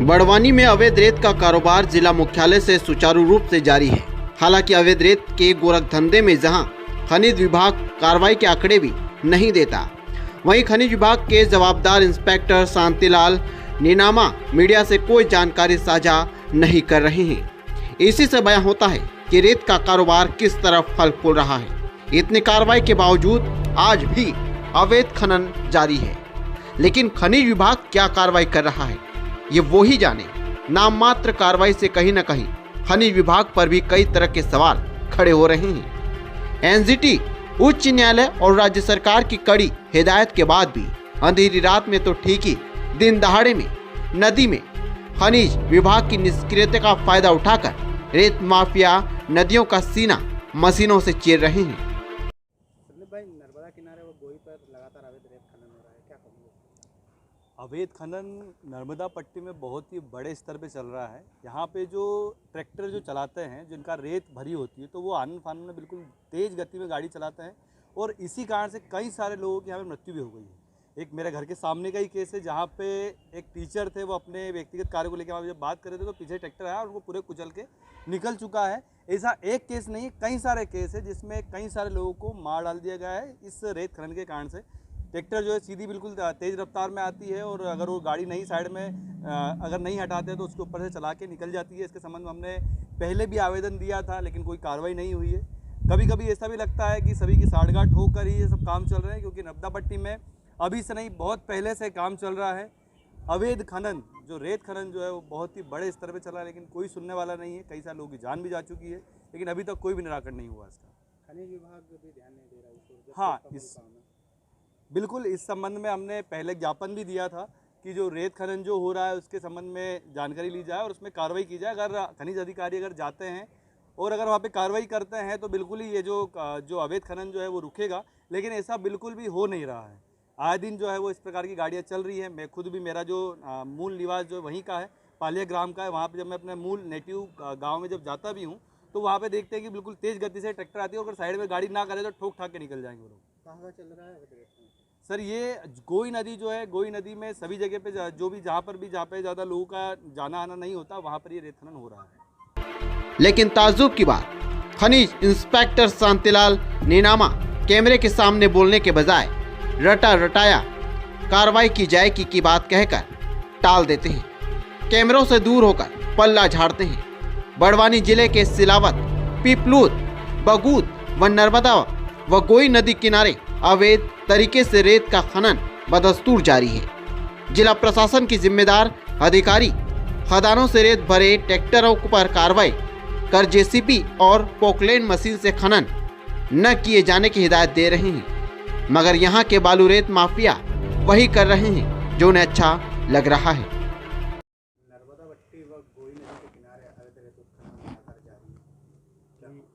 बड़वानी में अवैध रेत का कारोबार जिला मुख्यालय से सुचारू रूप से जारी है। हालांकि अवैध रेत के गोरख धंधे में जहां खनिज विभाग कार्रवाई के आंकड़े भी नहीं देता, वहीं खनिज विभाग के जवाबदार इंस्पेक्टर शांतिलाल नीनामा मीडिया से कोई जानकारी साझा नहीं कर रहे हैं। इसी से बयां होता है कि रेत का कारोबार किस तरफ फल फूल रहा है। इतनी कार्रवाई के बावजूद आज भी अवैध खनन जारी है, लेकिन खनिज विभाग क्या कार्रवाई कर रहा है ये वो ही जाने। नाम मात्र कार्रवाई से कहीं न कहीं खनिज विभाग पर भी कई तरह के सवाल खड़े हो रहे हैं। एनजीटी, उच्च न्यायालय और राज्य सरकार की कड़ी हिदायत के बाद भी अंधेरी रात में तो ठीक ही दिन दहाड़े में नदी में खनिज विभाग की निष्क्रियता का फायदा उठाकर रेत माफिया नदियों का सीना मशीनों से चीर रहे हैं। भाई, नर्मदा किनारे वो गोई पर लगातार अवैध रेत खनन हो रहा है, क्या कहोगे? अवैध खनन नर्मदा पट्टी में बहुत ही बड़े स्तर पे चल रहा है। यहाँ पे जो ट्रैक्टर जो चलाते हैं, जिनका रेत भरी होती है, तो वो आनन फानन में बिल्कुल तेज़ गति में गाड़ी चलाते हैं और इसी कारण से कई सारे लोगों की यहाँ पे मृत्यु भी हो गई है। एक मेरे घर के सामने का ही केस है, जहाँ पे एक टीचर थे, वो अपने व्यक्तिगत कार्य को लेकर वहाँ जब बात कर रहे थे तो पीछे ट्रैक्टर आया और उनको पूरे कुचल के निकल चुका है। ऐसा एक केस नहीं, कई सारे केस है जिसमें कई सारे लोगों को मार डाल दिया गया है इस रेत खनन के कारण से। ट्रैक्टर जो है सीधी बिल्कुल तेज़ रफ्तार में आती है और अगर वो गाड़ी नहीं साइड में अगर नहीं हटाते तो उसके ऊपर से चला के निकल जाती है। इसके संबंध में हमने पहले भी आवेदन दिया था, लेकिन कोई कार्रवाई नहीं हुई है। कभी कभी ऐसा भी लगता है कि सभी की साठगांठ होकर ही ये सब काम चल रहे हैं, क्योंकि नर्मदा पट्टी में अभी से नहीं, बहुत पहले से काम चल रहा है। अवैध खनन, जो रेत खनन जो है वो बहुत ही बड़े स्तर पे चल रहा है, लेकिन कोई सुनने वाला नहीं है। कई सारे लोगों की जान भी जा चुकी है, लेकिन अभी तक कोई भी निराकरण नहीं हुआ इसका। खनिज विभाग भी ध्यान नहीं दे रहा है। हाँ, बिल्कुल इस संबंध में हमने पहले ज्ञापन भी दिया था कि जो रेत खनन जो हो रहा है उसके संबंध में जानकारी ली जाए और उसमें कार्रवाई की जाए। अगर खनिज अधिकारी अगर जाते हैं और अगर वहाँ पे कार्रवाई करते हैं तो बिल्कुल ही ये जो अवैध खनन जो है वो रुकेगा, लेकिन ऐसा बिल्कुल भी हो नहीं रहा है। आए दिन जो है वो इस प्रकार की गाड़ियाँ चल रही हैं। मैं खुद भी, मेरा जो मूल निवास जो वहीं का है, पालिया ग्राम का है, वहाँ पे जब मैं अपने मूल नेटिव गांव में जब जाता भी हूँ तो वहाँ पे देखते हैं कि बिल्कुल तेज़ गति से ट्रैक्टर आती है और अगर साइड में गाड़ी ना करे तो ठोक ठाक के निकल जाएंगे वो लोग। कहाँ चल रहा है सर, ये गोई नदी जो है, गोई नदी में सभी जगह पे जो भी जहाँ पे ज़्यादा लोगों का जाना आना नहीं होता, वहाँ पर ये रेत खनन हो रहा है। लेकिन ताज्जुब की बात, खनिज इंस्पेक्टर शांतिलाल नीनामा कैमरे के सामने बोलने के बजाय रटा रटाया कार्रवाई की जाएगी की बात कहकर टाल देते हैं। कैमरों से दूर होकर पल्ला झाड़ते हैं। बड़वानी जिले के सिलावत, पीपलूद, बगूद व नर्मदा व गोई नदी किनारे अवैध तरीके से रेत का खनन बदस्तूर जारी है। जिला प्रशासन की जिम्मेदार अधिकारी खदानों से रेत भरे ट्रैक्टरों पर कार्रवाई कर जेसीबी और पोकलेन मशीन से खनन न किए जाने की हिदायत दे रहे हैं, मगर यहाँ के बालू रेत माफिया वही कर रहे हैं जो उन्हें अच्छा लग रहा है। नर्मदा पट्टी व गोई नदी के किनारे अवैध रेत उत्खनन लगातार जारी है।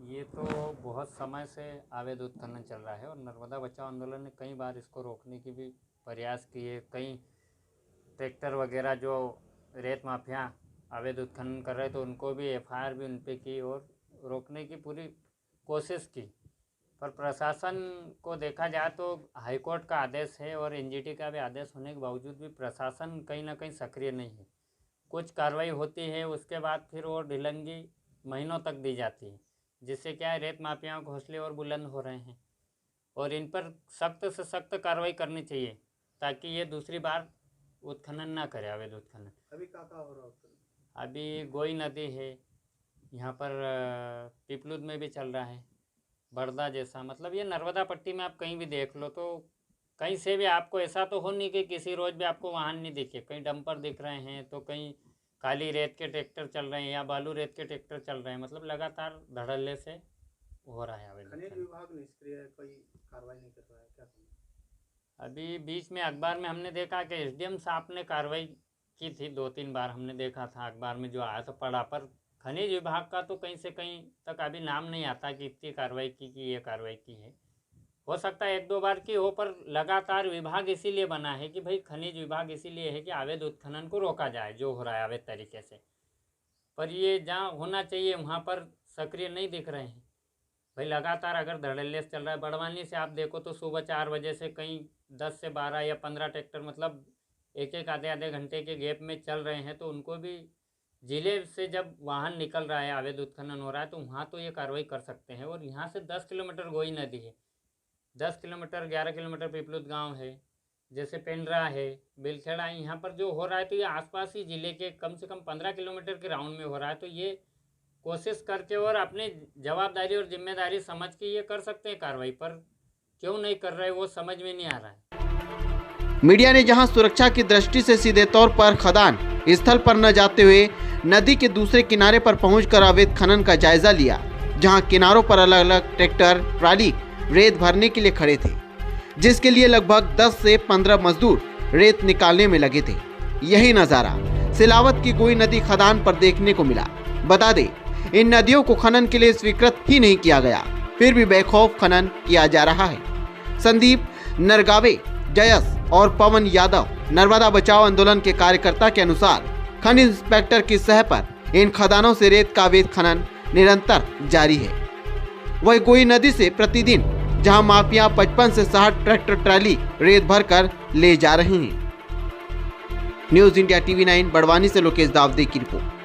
ये तो बहुत समय से अवैध उत्खनन चल रहा है और नर्मदा बचाओ आंदोलन ने कई बार इसको रोकने की भी प्रयास किए। कई ट्रैक्टर वगैरह जो रेत माफिया अवैध उत्खनन कर रहे थे उनको भी एफआईआर भी उन पे की और रोकने की पूरी कोशिश की, पर प्रशासन को देखा जाए तो हाईकोर्ट का आदेश है और एनजीटी का भी आदेश होने के बावजूद भी प्रशासन कहीं ना कहीं सक्रिय नहीं है। कुछ कार्रवाई होती है, उसके बाद फिर वो ढिलंगी महीनों तक दी जाती है, जिससे क्या है, रेत माफियाओं के हौसले और बुलंद हो रहे हैं और इन पर सख्त से सख्त कार्रवाई करनी चाहिए ताकि ये दूसरी बार उत्खनन ना करे, अवैध उत्खनन। अभी क्या हो रहा है? अभी गोई नदी है, यहाँ पर पीपलूद में भी चल रहा है, बड़दा जैसा, मतलब ये नर्मदा पट्टी में आप कहीं भी देख लो तो कहीं से भी आपको ऐसा तो हो नहीं कि किसी रोज़ भी आपको वाहन नहीं दिखे। कहीं डंपर दिख रहे हैं तो कहीं काली रेत के ट्रैक्टर चल रहे हैं या बालू रेत के ट्रैक्टर चल रहे हैं, मतलब लगातार धड़ल्ले से हो रहा है अवैध। खनिज विभाग निष्क्रिय है, कोई कार्रवाई नहीं कर रहा है, क्या समझ? अभी बीच में अखबार में हमने देखा कि एसडीएम साहब ने कार्रवाई की थी, 2-3 बार हमने देखा था अखबार में जो आया था पढ़ा, पर खनिज विभाग का तो कहीं से कहीं तक अभी नाम नहीं आता कि इतनी कार्रवाई की कि ये कार्रवाई की है। हो सकता है 1-2 बार की हो, पर लगातार विभाग इसीलिए बना है कि भाई खनिज विभाग इसीलिए है कि अवैध उत्खनन को रोका जाए जो हो रहा है अवैध तरीके से, पर ये जहाँ होना चाहिए वहाँ पर सक्रिय नहीं दिख रहे हैं। भाई लगातार अगर धड़ल्ले से चल रहा है, बड़वानी से आप देखो तो सुबह 4 बजे से कहीं 10 से 12 या 15 ट्रैक्टर, मतलब एक एक आधे आधे घंटे के गैप में चल रहे हैं, तो उनको भी ज़िले से जब वाहन निकल रहा है, अवैध उत्खनन हो रहा है, तो वहाँ तो ये कार्रवाई कर सकते हैं। और यहाँ से 10 किलोमीटर गोई नदी है, 10 किलोमीटर 11 किलोमीटर पिपलुत गांव है, जैसे पेंड्रा है, बेलखेड़ा है, यहाँ पर जो हो रहा है तो ये आसपास ही ज़िले के कम से कम 15 किलोमीटर के राउंड में हो रहा है। तो ये कोशिश करके और अपने जवाबदारी और जिम्मेदारी समझ के ये कर सकते हैं कार्रवाई, पर क्यों नहीं कर रहे वो समझ में नहीं आ रहा है। मीडिया ने जहां सुरक्षा की दृष्टि से सीधे तौर पर खदान स्थल पर न जाते हुए नदी के दूसरे किनारे पर पहुंचकर अवैध खनन का जायजा लिया, जहां किनारों पर अलग अलग ट्रैक्टर ट्राली रेत भरने के लिए खड़े थे, जिसके लिए लगभग 10 से 15 मजदूर रेत निकालने में लगे थे। यही नजारा सिलावत की गोई नदी खदान पर देखने को मिला। बता दें, इन नदियों को खनन के लिए स्वीकृत ही नहीं किया गया, फिर भी बेखौफ खनन किया जा रहा है। संदीप नरगावे, जयस और पवन यादव नर्मदा बचाओ आंदोलन के कार्यकर्ता के अनुसार खनिज इंस्पेक्टर की सह पर इन खदानों से रेत का अवैध खनन निरंतर जारी है। वही गोई नदी से प्रतिदिन जहां माफिया 55 से 60 ट्रैक्टर ट्राली रेत भरकर ले जा रहे हैं। न्यूज इंडिया टीवी 9 बड़वानी से लोकेश दावदे की रिपोर्ट।